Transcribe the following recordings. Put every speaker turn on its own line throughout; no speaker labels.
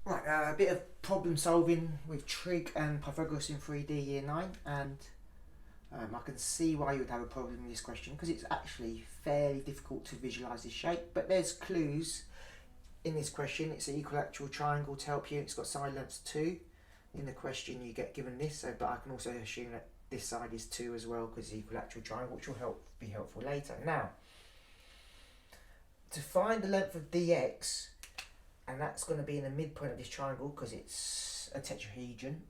Right, a bit of problem solving with Trig and Pythagoras in 3D Year 9, and I can see why you would have a problem with this question because it's actually fairly difficult to visualise this shape, but there's clues in this question. It's an equilateral triangle to help you. It's got side lengths 2. In the question you get given this, but I can also assume that this side is 2 as well because it's equilateral triangle, which will be helpful later. Now, to find the length of dx, and that's going to be in the midpoint of this triangle because it's a tetrahedron,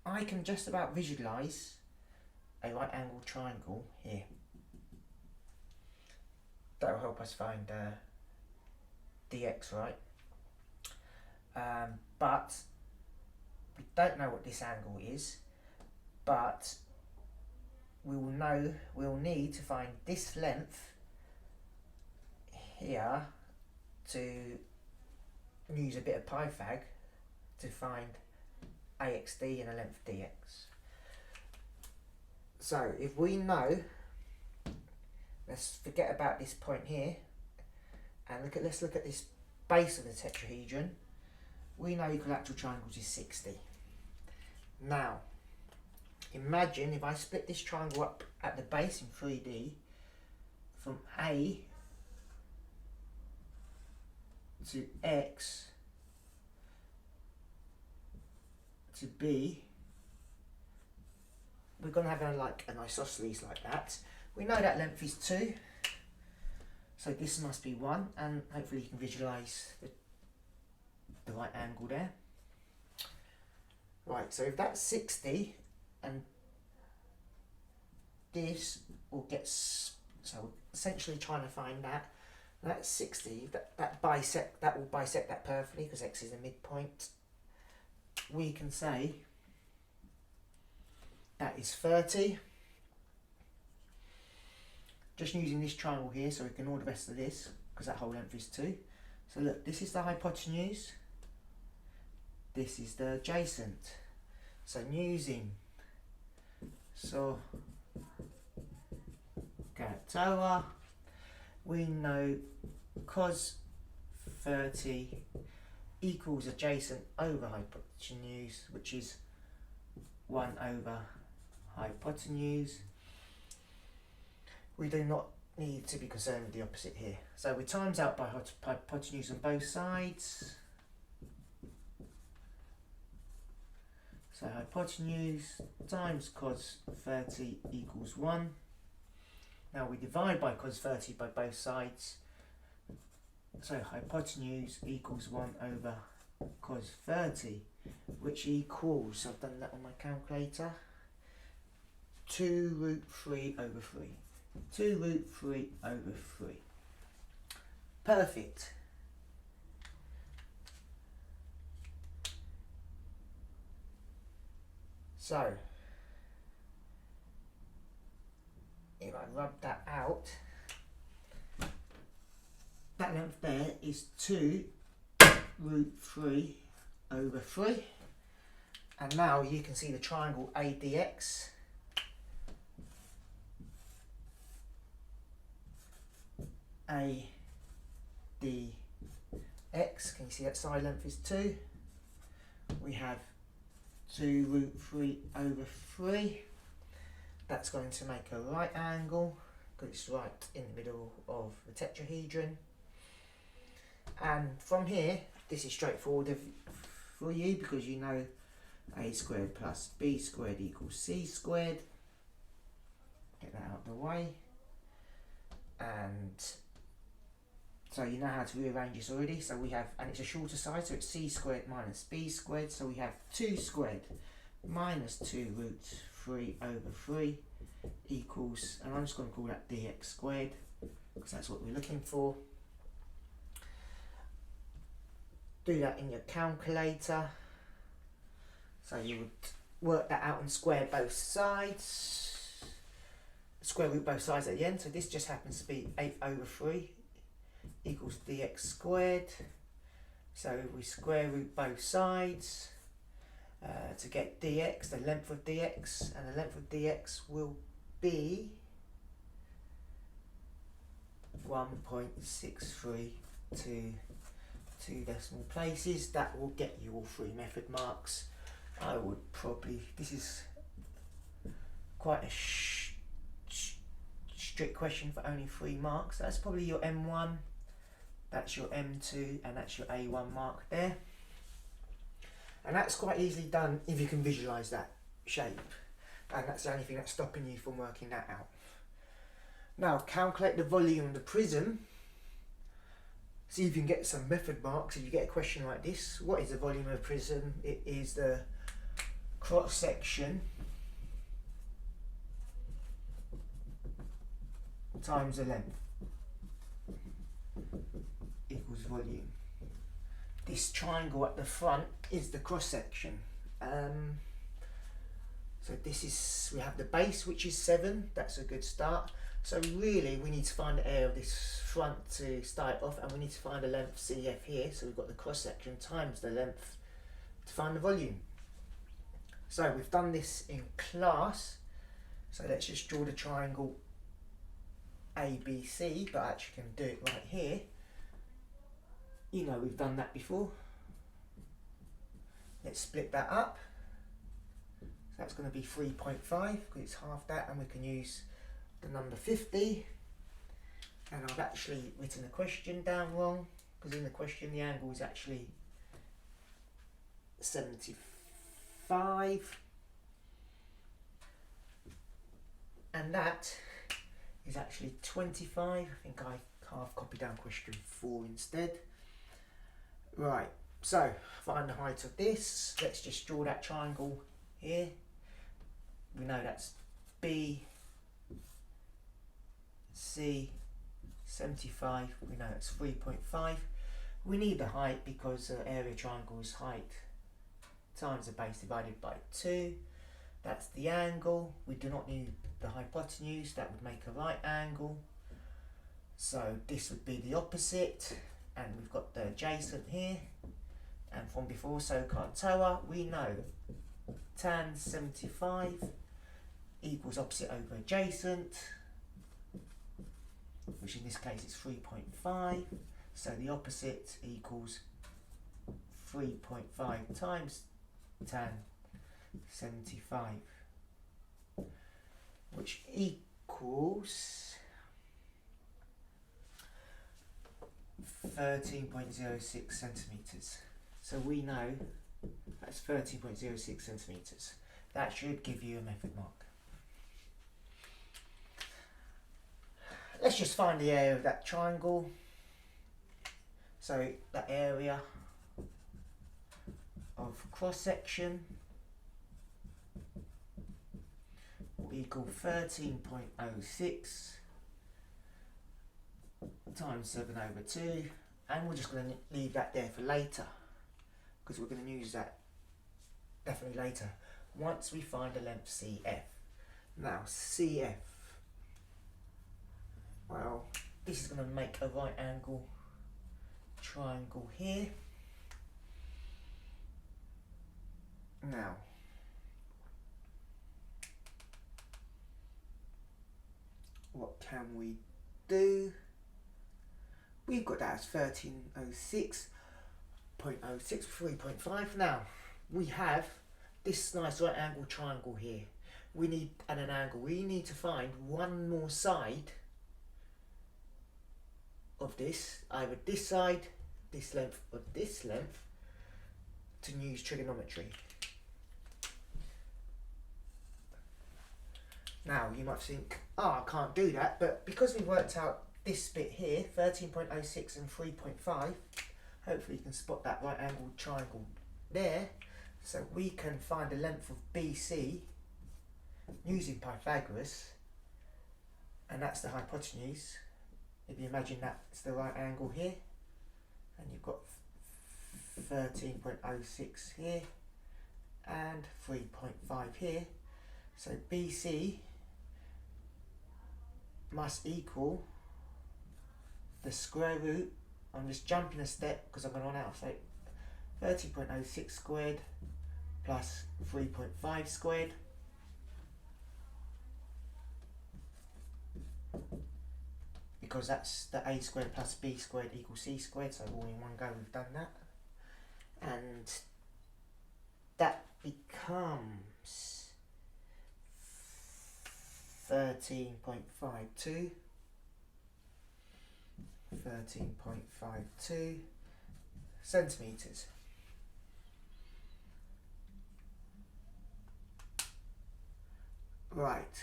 I can just about visualise a right angled triangle here. That will help us find dx, right? But we don't know what this angle is, but we'll need to find this length here to use a bit of Pythag to find AXD and the length dx. So if we know, let's forget about this point here and let's look at this base of the tetrahedron. We know equilateral triangles is 60. Now imagine if I split this triangle up at the base in 3D from A to X to B. We're going to have an isosceles like that. We know that length is 2, so this must be 1, and hopefully you can visualise the right angle there. Right, so if that's 60 and this will get, so we're essentially trying to find that. That's 60, that will bisect that perfectly because X is the midpoint. We can say that is 30. Just using this triangle here, so ignore the rest of this because that whole length is 2. So look, this is the hypotenuse, this is the adjacent. So using Torah, we know cos 30 equals adjacent over hypotenuse, which is 1 over hypotenuse. We do not need to be concerned with the opposite here. So we times out by hypotenuse on both sides. So hypotenuse times cos 30 equals 1. Now we divide by cos 30 by both sides. So hypotenuse equals 1 over cos 30, which equals, I've done that on my calculator, 2 root 3 over 3. 2 root 3 over 3. Perfect. So, if I rub that out, that length there is 2 root 3 over 3. And now you can see the triangle ADX. ADX, can you see that side length is 2? We have 2 root 3 over 3. That's going to make a right angle because it's right in the middle of the tetrahedron. And from here, this is straightforward for you because you know a squared plus b squared equals c squared. Get that out of the way. And so you know how to rearrange this already. So we have, and it's a shorter side, so it's c squared minus b squared. So we have 2 squared minus 2 root 3 over 3 equals, and I'm just going to call that dx squared because that's what we're looking for. Do that in your calculator. So you would work that out and square both sides. Square root both sides at the end. So this just happens to be 8 over 3 equals dx squared. So we square root both sides to get dx, the length of dx, and the length of dx will be 1.632 2 decimal places. That will get you all 3 method marks. I would probably, this is quite a strict question for only 3 marks. That's probably your M1, that's your M2, and that's your A1 mark there. And that's quite easily done if you can visualise that shape. And that's the only thing that's stopping you from working that out. Now calculate the volume of the prism. See if you can get some method marks. If you get a question like this, what is the volume of a prism? It is the cross section times the length equals volume. This triangle at the front is the cross section. So this is, we have the base, which is 7. That's a good start. So really we need to find the area of this front to start it off, and we need to find the length CF here. So we've got the cross section times the length to find the volume. So we've done this in class. So let's just draw the triangle ABC, but I actually can do it right here. You know, we've done that before. Let's split that up. So that's going to be 3.5 because it's half that, and we can use the number 50. And I've actually written the question down wrong, because in the question the angle is actually 75. And that is actually 25. I think I half copied down question 4 instead. Right, so find the height of this. Let's just draw that triangle here. We know that's B, C, 75. We know it's 3.5. We need the height because the area triangle is height times the base divided by 2. That's the angle. We do not need the hypotenuse. That would make a right angle. So this would be the opposite. And we've got the adjacent here. And from before SOHCAHTOA, TOA, we know tan 75 equals opposite over adjacent, which in this case is 3.5. So the opposite equals 3.5 times tan 75, which equals 13.06 centimetres. So we know that's 13.06 centimetres. That should give you a method mark. Let's just find the area of that triangle. So that area of cross section will equal 13.06 times 7 over 2, and we're just going to leave that there for later because we're going to use that definitely later once we find the length CF. Now CF, well, this is going to make a right angle triangle here. Now what can we do? We've got that as 1306.06, 3.5. Now we have this nice right angle triangle here. We need at an angle. We need to find one more side of this, either this side, this length, or this length, to use trigonometry. Now you might think, oh, I can't do that, but because we worked out this bit here, 13.06 and 3.5, hopefully you can spot that right angled triangle there. So we can find the length of BC using Pythagoras, and that's the hypotenuse. If you imagine that's the right angle here, and you've got 13.06 here and 3.5 here, so BC must equal the square root. I'm just jumping a step because I'm going to run out of so 13.06 squared plus 3.5 squared because that's the a squared plus b squared equals c squared, so all in one go we've done that. And that becomes 13.52 centimetres. Right,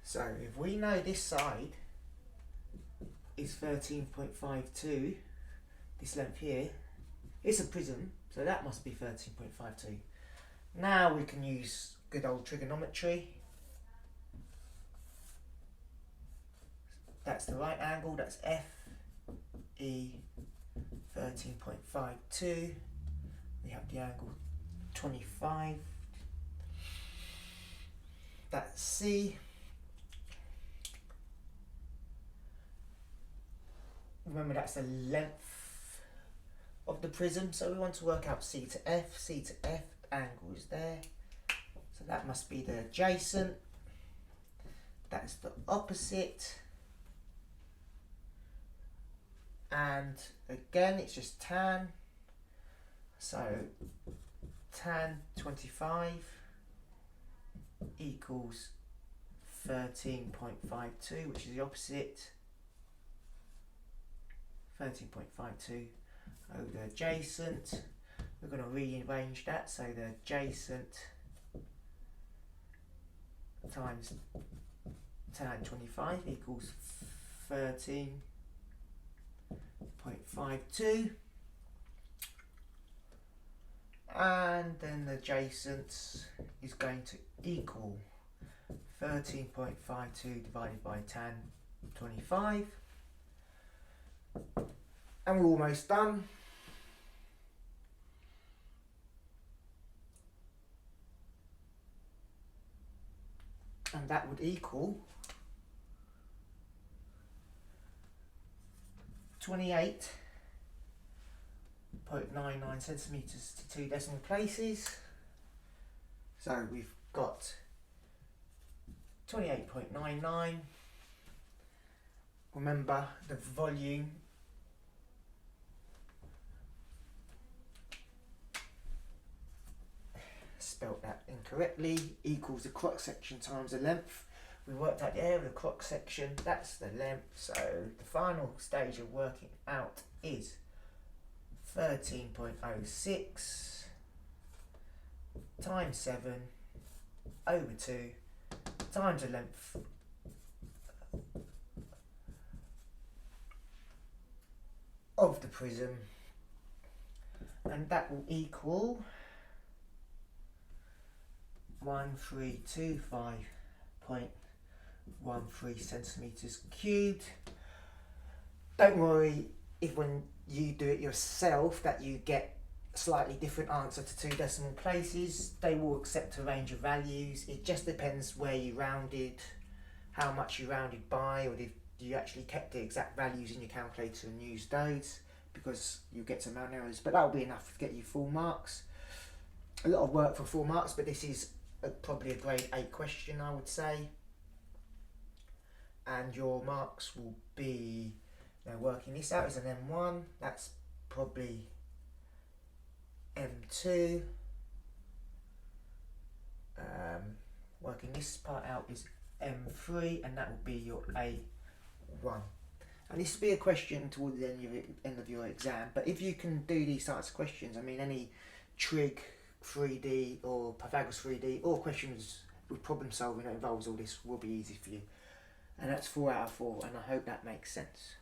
so if we know this side is 13.52, this length here, it's a prism, so that must be 13.52. Now we can use good old trigonometry. That's the right angle, that's FE 13.52. We have the angle 25. That's C. Remember, that's the length of the prism, so we want to work out C to F. C to F, angle is there. So that must be the adjacent. That's the opposite. And again, it's just tan. So tan 25 equals 13.52, which is the opposite. 13.52 over the adjacent. We're going to rearrange that, so the adjacent times tan 25 equals 13.52, and then the adjacent is going to equal 13.52 divided by tan 25, and we're almost done. And that would equal 28.99 centimetres to 2 decimal places. So we've got 28.99. Remember, the volume spelt that incorrectly, equals the cross section times the length. We worked out the area of the cross section, that's the length, so the final stage of working out is 13.06 times 7 over 2 times the length of the prism, and that will equal 1325.13 centimetres cubed. Don't worry if when you do it yourself that you get a slightly different answer to 2 decimal places. They will accept a range of values. It just depends where you rounded, how much you rounded by, or if you actually kept the exact values in your calculator and used those, because you get some round errors, but that will be enough to get you full marks. A lot of work for full marks, but this is probably a grade 8 question, I would say, and your marks will be, now working this out is an M1, that's probably M2, working this part out is M3, and that will be your A1. And this will be a question towards the end of your exam, but if you can do these types of questions, I mean any trig 3D or Pythagoras 3D or questions with problem solving that involves all this will be easy for you. And that's 4 out of 4, and I hope that makes sense.